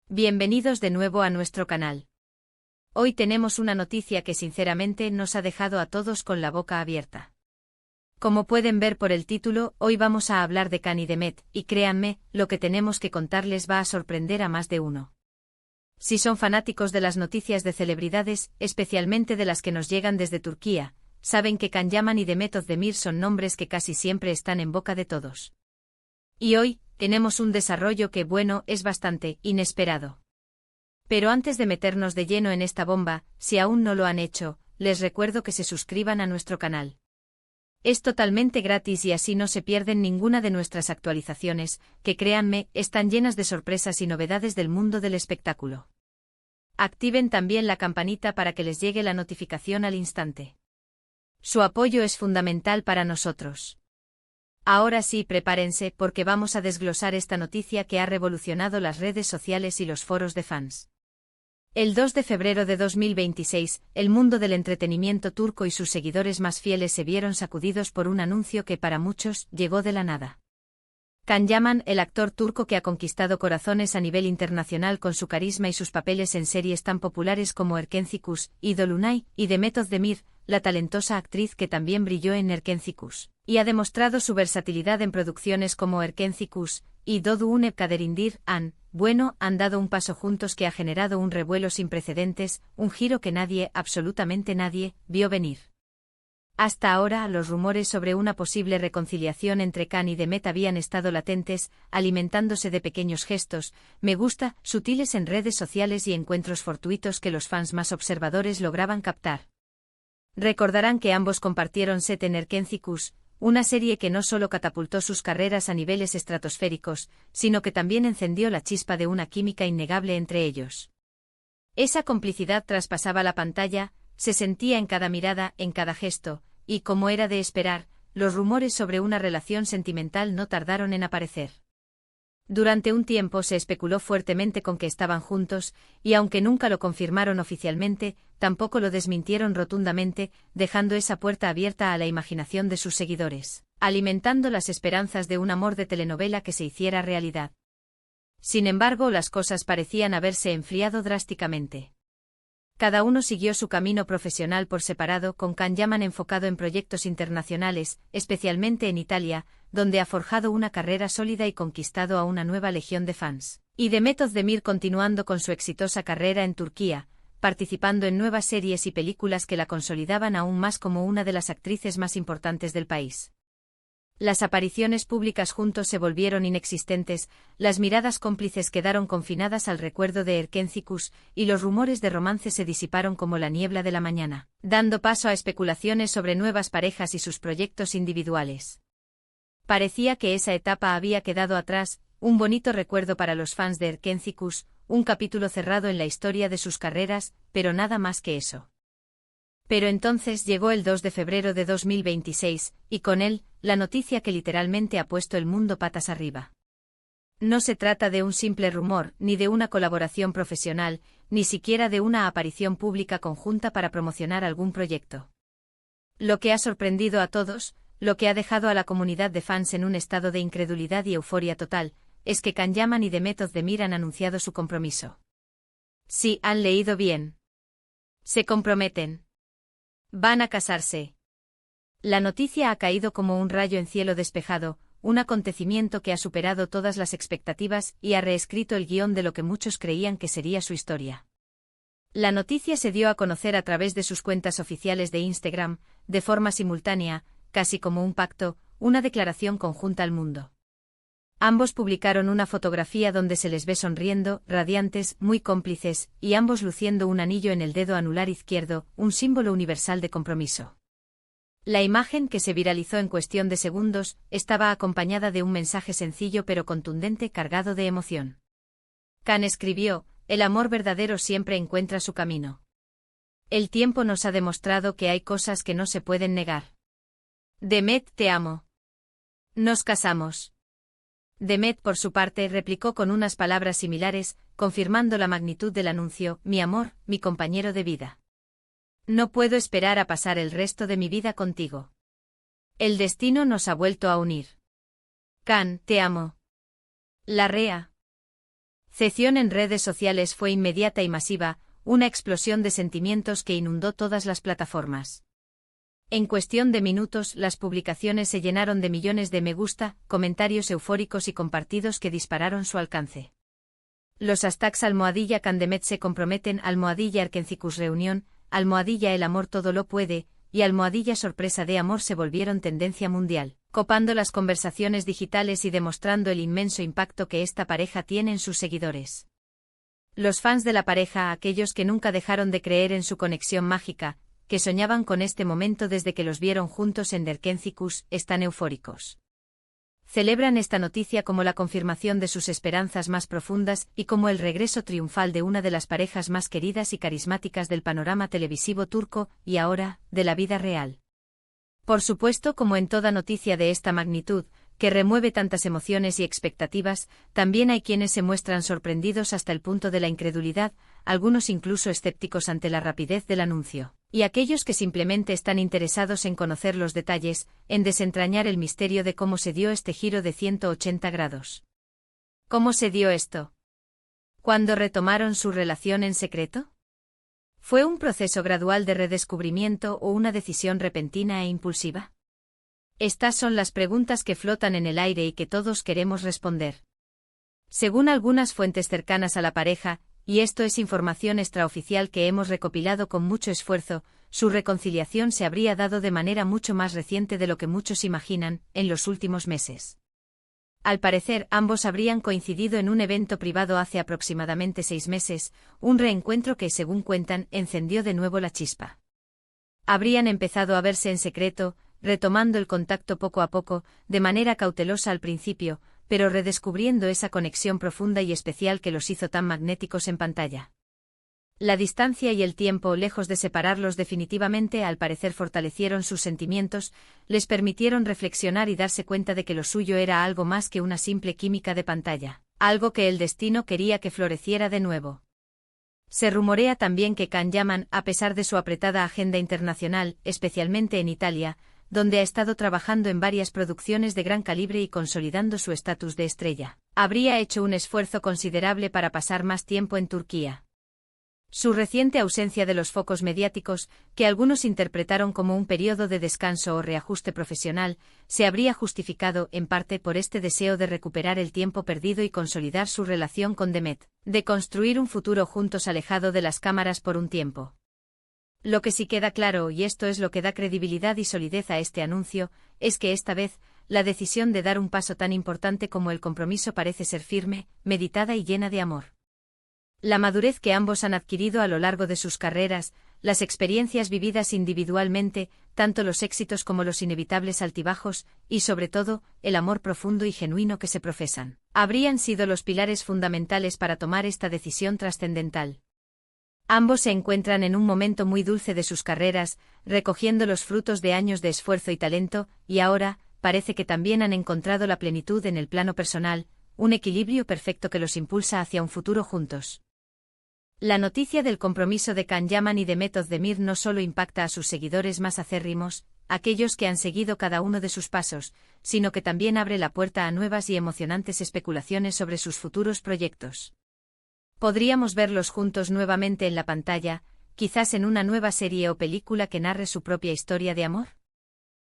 Bienvenidos de nuevo a nuestro canal. Hoy tenemos una noticia que sinceramente nos ha dejado a todos con la boca abierta. Como pueden ver por el título, hoy vamos a hablar de Can y de Met, y créanme, lo que tenemos que contarles va a sorprender a más de uno. Si son fanáticos de las noticias de celebridades, especialmente de las que nos llegan desde Turquía, saben que Can Yaman y Demet Özdemir son nombres que casi siempre están en boca de todos. Y hoy, tenemos un desarrollo que, bueno, es bastante inesperado. Pero antes de meternos de lleno en esta bomba, si aún no lo han hecho, les recuerdo que se suscriban a nuestro canal. Es totalmente gratis y así no se pierden ninguna de nuestras actualizaciones, que créanme, están llenas de sorpresas y novedades del mundo del espectáculo. Activen también la campanita para que les llegue la notificación al instante. Su apoyo es fundamental para nosotros. Ahora sí, prepárense porque vamos a desglosar esta noticia que ha revolucionado las redes sociales y los foros de fans. El 2 de febrero de 2026, el mundo del entretenimiento turco y sus seguidores más fieles se vieron sacudidos por un anuncio que para muchos llegó de la nada. Can Yaman, el actor turco que ha conquistado corazones a nivel internacional con su carisma y sus papeles en series tan populares como Erkenci y Dolunay, y Demet Özdemir, la talentosa actriz que también brilló en Erkenci y ha demostrado su versatilidad en producciones como Erkenci y Doğduğun Kaderindir, han dado un paso juntos que ha generado un revuelo sin precedentes, un giro que nadie, absolutamente nadie, vio venir. Hasta ahora, los rumores sobre una posible reconciliación entre Can y Demet habían estado latentes, alimentándose de pequeños gestos, me gusta, sutiles en redes sociales y encuentros fortuitos que los fans más observadores lograban captar. Recordarán que ambos compartieron set en Erkenci, una serie que no solo catapultó sus carreras a niveles estratosféricos, sino que también encendió la chispa de una química innegable entre ellos. Esa complicidad traspasaba la pantalla, se sentía en cada mirada, en cada gesto, y como era de esperar, los rumores sobre una relación sentimental no tardaron en aparecer. Durante un tiempo se especuló fuertemente con que estaban juntos, y aunque nunca lo confirmaron oficialmente, tampoco lo desmintieron rotundamente, dejando esa puerta abierta a la imaginación de sus seguidores, alimentando las esperanzas de un amor de telenovela que se hiciera realidad. Sin embargo, las cosas parecían haberse enfriado drásticamente. Cada uno siguió su camino profesional por separado, con Can Yaman enfocado en proyectos internacionales, especialmente en Italia, donde ha forjado una carrera sólida y conquistado a una nueva legión de fans. Y Demet Özdemir continuando con su exitosa carrera en Turquía, participando en nuevas series y películas que la consolidaban aún más como una de las actrices más importantes del país. Las apariciones públicas juntos se volvieron inexistentes, las miradas cómplices quedaron confinadas al recuerdo de Erkenci y los rumores de romance se disiparon como la niebla de la mañana, dando paso a especulaciones sobre nuevas parejas y sus proyectos individuales. Parecía que esa etapa había quedado atrás, un bonito recuerdo para los fans de Erkenci, un capítulo cerrado en la historia de sus carreras, pero nada más que eso. Pero entonces llegó el 2 de febrero de 2026, y con él, la noticia que literalmente ha puesto el mundo patas arriba. No se trata de un simple rumor, ni de una colaboración profesional, ni siquiera de una aparición pública conjunta para promocionar algún proyecto. Lo que ha sorprendido a todos, lo que ha dejado a la comunidad de fans en un estado de incredulidad y euforia total, es que Can Yaman y Demet Özdemir han anunciado su compromiso. Sí, han leído bien. Se comprometen. Van a casarse. La noticia ha caído como un rayo en cielo despejado, un acontecimiento que ha superado todas las expectativas y ha reescrito el guión de lo que muchos creían que sería su historia. La noticia se dio a conocer a través de sus cuentas oficiales de Instagram, de forma simultánea, casi como un pacto, una declaración conjunta al mundo. Ambos publicaron una fotografía donde se les ve sonriendo, radiantes, muy cómplices, y ambos luciendo un anillo en el dedo anular izquierdo, un símbolo universal de compromiso. La imagen, que se viralizó en cuestión de segundos, estaba acompañada de un mensaje sencillo pero contundente cargado de emoción. Can escribió: "El amor verdadero siempre encuentra su camino. El tiempo nos ha demostrado que hay cosas que no se pueden negar. Demet, te amo. Nos casamos". Demet, por su parte, replicó con unas palabras similares, confirmando la magnitud del anuncio: "Mi amor, mi compañero de vida. No puedo esperar a pasar el resto de mi vida contigo. El destino nos ha vuelto a unir. Can, te amo. Larrea. reacción en redes sociales fue inmediata y masiva, una explosión de sentimientos que inundó todas las plataformas. En cuestión de minutos, las publicaciones se llenaron de millones de me gusta, comentarios eufóricos y compartidos que dispararon su alcance. Los hashtags #Candemet se comprometen, #Erkencicus reunión, #El amor todo lo puede, y #sorpresa de amor se volvieron tendencia mundial, copando las conversaciones digitales y demostrando el inmenso impacto que esta pareja tiene en sus seguidores. Los fans de la pareja, aquellos que nunca dejaron de creer en su conexión mágica, que soñaban con este momento desde que los vieron juntos en Erkencicus, están eufóricos. Celebran esta noticia como la confirmación de sus esperanzas más profundas y como el regreso triunfal de una de las parejas más queridas y carismáticas del panorama televisivo turco y ahora, de la vida real. Por supuesto, como en toda noticia de esta magnitud, que remueve tantas emociones y expectativas, también hay quienes se muestran sorprendidos hasta el punto de la incredulidad, algunos incluso escépticos ante la rapidez del anuncio, y aquellos que simplemente están interesados en conocer los detalles, en desentrañar el misterio de cómo se dio este giro de 180 grados. ¿Cómo se dio esto? ¿Cuándo retomaron su relación en secreto? ¿Fue un proceso gradual de redescubrimiento o una decisión repentina e impulsiva? Estas son las preguntas que flotan en el aire y que todos queremos responder. Según algunas fuentes cercanas a la pareja, y esto es información extraoficial que hemos recopilado con mucho esfuerzo, su reconciliación se habría dado de manera mucho más reciente de lo que muchos imaginan, en los últimos meses. Al parecer, ambos habrían coincidido en un evento privado hace aproximadamente 6 meses, un reencuentro que, según cuentan, encendió de nuevo la chispa. Habrían empezado a verse en secreto, retomando el contacto poco a poco, de manera cautelosa al principio, pero redescubriendo esa conexión profunda y especial que los hizo tan magnéticos en pantalla. La distancia y el tiempo, lejos de separarlos definitivamente, al parecer fortalecieron sus sentimientos, les permitieron reflexionar y darse cuenta de que lo suyo era algo más que una simple química de pantalla, algo que el destino quería que floreciera de nuevo. Se rumorea también que Can Yaman, a pesar de su apretada agenda internacional, especialmente en Italia, donde ha estado trabajando en varias producciones de gran calibre y consolidando su estatus de estrella, habría hecho un esfuerzo considerable para pasar más tiempo en Turquía. Su reciente ausencia de los focos mediáticos, que algunos interpretaron como un periodo de descanso o reajuste profesional, se habría justificado en parte por este deseo de recuperar el tiempo perdido y consolidar su relación con Demet, de construir un futuro juntos alejado de las cámaras por un tiempo. Lo que sí queda claro, y esto es lo que da credibilidad y solidez a este anuncio, es que esta vez, la decisión de dar un paso tan importante como el compromiso parece ser firme, meditada y llena de amor. La madurez que ambos han adquirido a lo largo de sus carreras, las experiencias vividas individualmente, tanto los éxitos como los inevitables altibajos, y sobre todo, el amor profundo y genuino que se profesan, habrían sido los pilares fundamentales para tomar esta decisión trascendental. Ambos se encuentran en un momento muy dulce de sus carreras, recogiendo los frutos de años de esfuerzo y talento, y ahora, parece que también han encontrado la plenitud en el plano personal, un equilibrio perfecto que los impulsa hacia un futuro juntos. La noticia del compromiso de Can Yaman y Demet Özdemir no solo impacta a sus seguidores más acérrimos, aquellos que han seguido cada uno de sus pasos, sino que también abre la puerta a nuevas y emocionantes especulaciones sobre sus futuros proyectos. Podríamos verlos juntos nuevamente en la pantalla, quizás en una nueva serie o película que narre su propia historia de amor.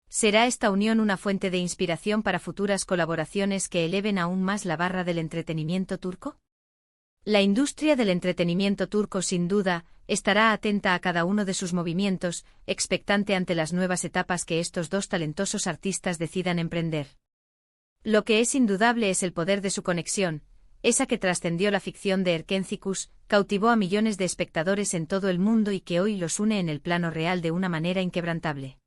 ¿Será esta unión una fuente de inspiración para futuras colaboraciones que eleven aún más la barra del entretenimiento turco? La industria del entretenimiento turco sin duda estará atenta a cada uno de sus movimientos, expectante ante las nuevas etapas que estos dos talentosos artistas decidan emprender. Lo que es indudable es el poder de su conexión, esa que trascendió la ficción de Erkencicus, cautivó a millones de espectadores en todo el mundo y que hoy los une en el plano real de una manera inquebrantable.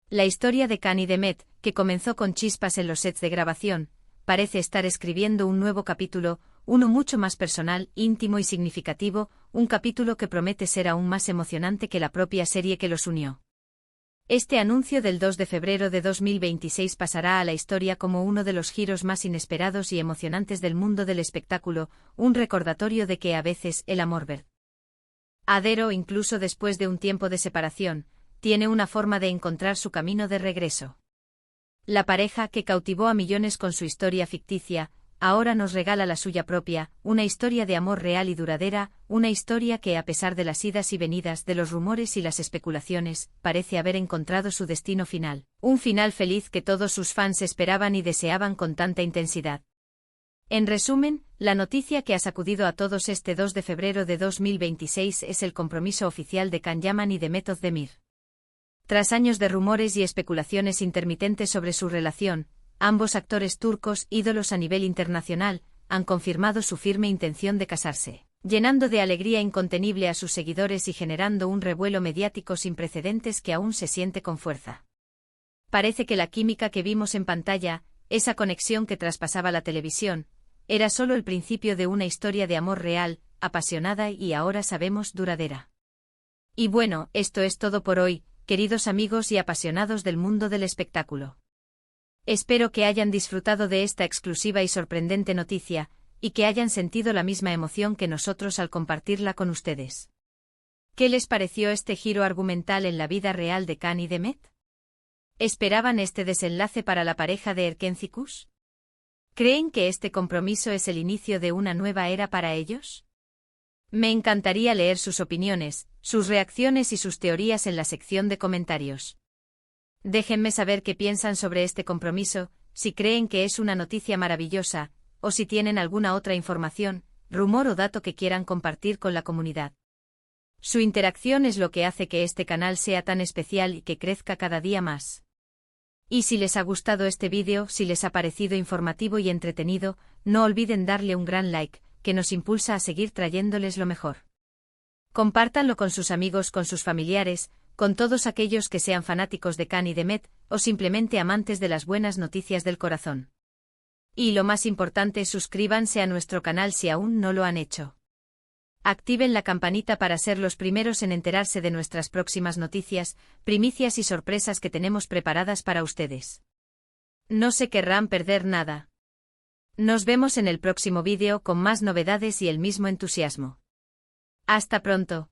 La historia de Can y Demet, que comenzó con chispas en los sets de grabación, parece estar escribiendo un nuevo capítulo, uno mucho más personal, íntimo y significativo, un capítulo que promete ser aún más emocionante que la propia serie que los unió. Este anuncio del 2 de febrero de 2026 pasará a la historia como uno de los giros más inesperados y emocionantes del mundo del espectáculo, un recordatorio de que a veces el amor verdadero, incluso después de un tiempo de separación, tiene una forma de encontrar su camino de regreso. La pareja que cautivó a millones con su historia ficticia, ahora nos regala la suya propia, una historia de amor real y duradera, una historia que, a pesar de las idas y venidas de los rumores y las especulaciones, parece haber encontrado su destino final, un final feliz que todos sus fans esperaban y deseaban con tanta intensidad. En resumen, la noticia que ha sacudido a todos este 2 de febrero de 2026 es el compromiso oficial de Can Yaman y Demet Özdemir. Tras años de rumores y especulaciones intermitentes sobre su relación, ambos actores turcos, ídolos a nivel internacional, han confirmado su firme intención de casarse, llenando de alegría incontenible a sus seguidores y generando un revuelo mediático sin precedentes que aún se siente con fuerza. Parece que la química que vimos en pantalla, esa conexión que traspasaba la televisión, era solo el principio de una historia de amor real, apasionada y ahora sabemos duradera. Y bueno, esto es todo por hoy, queridos amigos y apasionados del mundo del espectáculo. Espero que hayan disfrutado de esta exclusiva y sorprendente noticia, y que hayan sentido la misma emoción que nosotros al compartirla con ustedes. ¿Qué les pareció este giro argumental en la vida real de Can y Demet? ¿Esperaban este desenlace para la pareja de Erken Cikus? ¿Creen que este compromiso es el inicio de una nueva era para ellos? Me encantaría leer sus opiniones, sus reacciones y sus teorías en la sección de comentarios. Déjenme saber qué piensan sobre este compromiso, si creen que es una noticia maravillosa, o si tienen alguna otra información, rumor o dato que quieran compartir con la comunidad. Su interacción es lo que hace que este canal sea tan especial y que crezca cada día más. Y si les ha gustado este vídeo, si les ha parecido informativo y entretenido, no olviden darle un gran like, que nos impulsa a seguir trayéndoles lo mejor. Compártanlo con sus amigos, con sus familiares, con todos aquellos que sean fanáticos de Can y Demet, o simplemente amantes de las buenas noticias del corazón. Y lo más importante, suscríbanse a nuestro canal si aún no lo han hecho. Activen la campanita para ser los primeros en enterarse de nuestras próximas noticias, primicias y sorpresas que tenemos preparadas para ustedes. No se querrán perder nada. Nos vemos en el próximo vídeo con más novedades y el mismo entusiasmo. Hasta pronto.